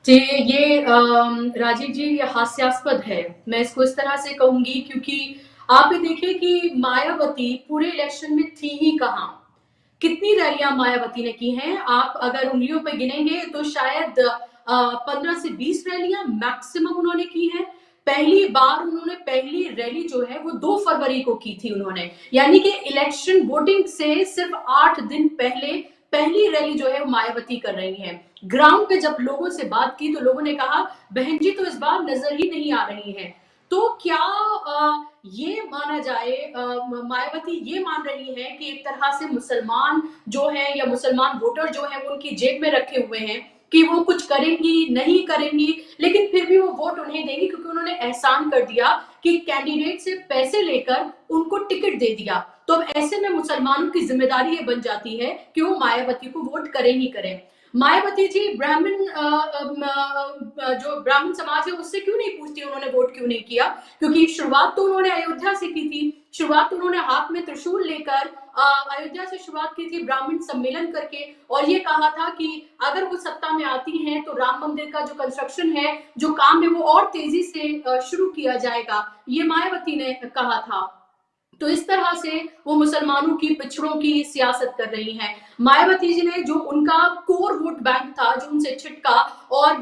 जी, ये राजीव जी, ये हास्यास्पद है। मैं इसको इस तरह से कहूँगी क्योंकि आप ये देखिए कि मायावती पूरे इलेक्शन में थी ही कहाँ? कितनी रैलियाँ मायावती ने की हैं? आप अगर उँगलियों पे गिनेंगे तो शायद 15 से 20 रैलियाँ मैक्सिमम उन्होंने की हैं। पहली बार उन्होंने पहली रैली जो है वो 2 फरवरी को की थी उन्होंने। यानी कि इलेक्शन वोटिंग से सिर्फ 8 दिन पहले पहली रैली जो है वो मायावती कर रही हैं। ग्राउंड पे जब लोगों से बात की तो लोगों ने कहा, "बहन जी तो इस बार नज़र ही नहीं आ रही हैं।" तो क्या ये माना जाए, मायावती ये मान रही है कि एक तरह से मुसलमान जो है या मुसलमान वोटर जो है वो उनकी जेब में रखे हुए हैं कि वो कुछ करेंगी, नहीं करेंगी, लेकिन फिर भी वो वोट उन्हें देंगी क्योंकि उन्होंने एहसान कर दिया कि कैंडिडेट से पैसे लेकर उनको टिकट दे दिया। तो अब ऐसे में मुसलमानों की ज़िम्मेदारी ये बन जाती है कि वो मायावती को वोट करें ही करें। मायावती जी ब्राह्मण जो ब्राह्मण समाज है उससे क्यों नहीं पूछती उन्होंने वोट क्यों नहीं किया? क्योंकि शुरुआत तो उन्होंने अयोध्या से की थी। शुरुआत तो उन्होंने हाथ में त्रिशूल लेकर अयोध्या से शुरुआत की थी ब्राह्मण सम्मेलन करके और ये कहा था कि अगर वो सत्ता में आती हैं तो राम मंदिर का जो कंस्ट्रक्शन है, जो काम है वो और तेजी से शुरू किया जाएगा। ये मायावती ने कहा था। तो इस तरह से वो मुसलमानों की पिछड़ों की सियासत कर रही हैं। मायावती जी ने जो उनका कोर वोट बैंक था जो उनसे छिटका और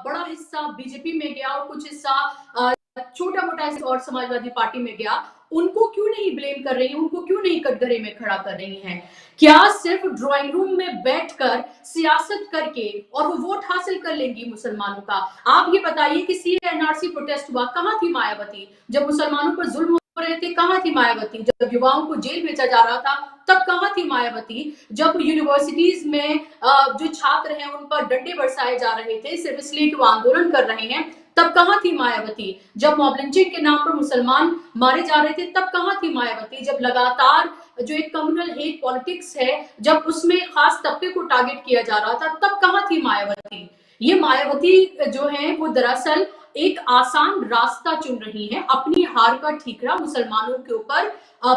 बड़ा हिस्सा बीजेपी में गया और कुछ हिस्सा छोटा मोटा और समाजवादी पार्टी में गया, उनको क्यों नहीं ब्लेम कर रही हैं, उनको क्यों नहीं कटघरे में खड़ा कर रही हैं? क्या सिर्फ ड्राइंग रूम में बैठकर सियासत करके और वो वोट हासिल कर लेंगी मुसलमानों का? आप ये बताइए कि सीएनआरसी प्रोटेस्ट हुआ, कहाँ थी मायावती? जब मुसलमानों पर जुल्म हो रहे थे, कहाँ थी मायावती? जब युवाओं को जेल भेजा जा रहा था, तब कहाँ थी मायावती? जब यूनिवर्सिटीज में जो छात्र हैं उन पर डंडे बरसाए जा रहे थे सिर्फ इसलिए कि वो आंदोलन कर रहे हैं, तब कहाँ थी मायावती? जब मॉब लिंचिंग के नाम पर मुसलमान मारे जा रहे थे, तब कहाँ थी मायावती? जब लगातार जो एक कम्युनल हेट पॉलिटिक्स है, जब उसमें खास तबके को टारगेट किया जा रहा था, तब कहाँ थी मायावती? ये मायावती जो है वो दरअसल एक आसान रास्ता चुन रही हैं, अपनी हार का ठीकरा मुसलमानों के ऊपर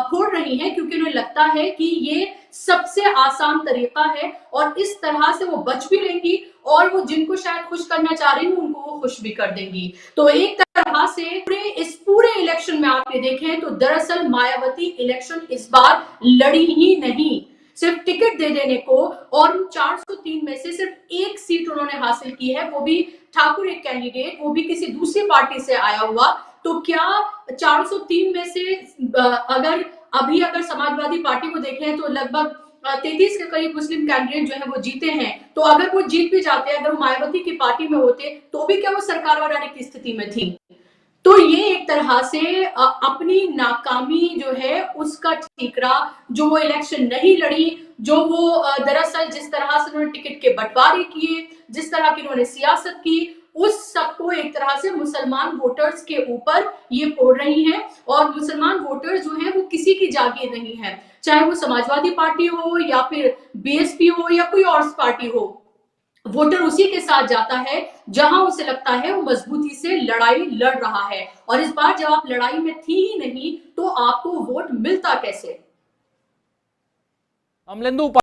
फोड़ रही हैं क्योंकि उन्हें लगता है कि ये सबसे आसान तरीका है और इस तरह से वो बच भी लेंगी और वो जिनको शायद खुश करना चाह रही हूँ उनको वो खुश भी कर देंगी। तो एक तरह से इस पूरे इलेक्शन में आप ये देखें तो दरअसल मायावती इलेक्शन इस बार लड़ी ही नहीं, सिर्फ टिकट दे देने को और 403 में से सिर्फ एक सीट उन्होंने हासिल की है, वो भी ठाकुर एक कैंडिडेट, वो भी किसी दूसरी पार्टी से आया हुआ। तो क्या 403 में से अगर समाजवादी पार्टी को देखें तो लगभग 33 के करीब मुस्लिम कैंडिडेट जो है वो जीते हैं। तो अगर वो जीत भी जाते, अगर वो मायावती की पार्टी में होते, तो भी क्या वो सरकार बनाने की स्थिति में थी? तो ये एक तरह से अपनी नाकामी जो है उसका ठीकरा, जो वो इलेक्शन नहीं लड़ी, जो वो दरअसल जिस तरह से उन्होंने टिकट के बंटवारे किए, जिस तरह की उन्होंने सियासत की, उस सबको एक तरह से मुसलमान वोटर्स के ऊपर ये फोड़ रही हैं और मुसलमान वोटर्स जो हैं वो किसी की जागीर नहीं है, चाहे वो समाजवादी पार्टी हो या फिर बीएसपी हो या कोई और पार्टी हो। वोटर उसी के साथ जाता है जहां उसे लगता है वो मजबूती से लड़ाई लड़ रहा है और इस बार जब आप लड़ाई में थी ही नहीं तो आपको वोट मिलता कैसे? अमलेंदु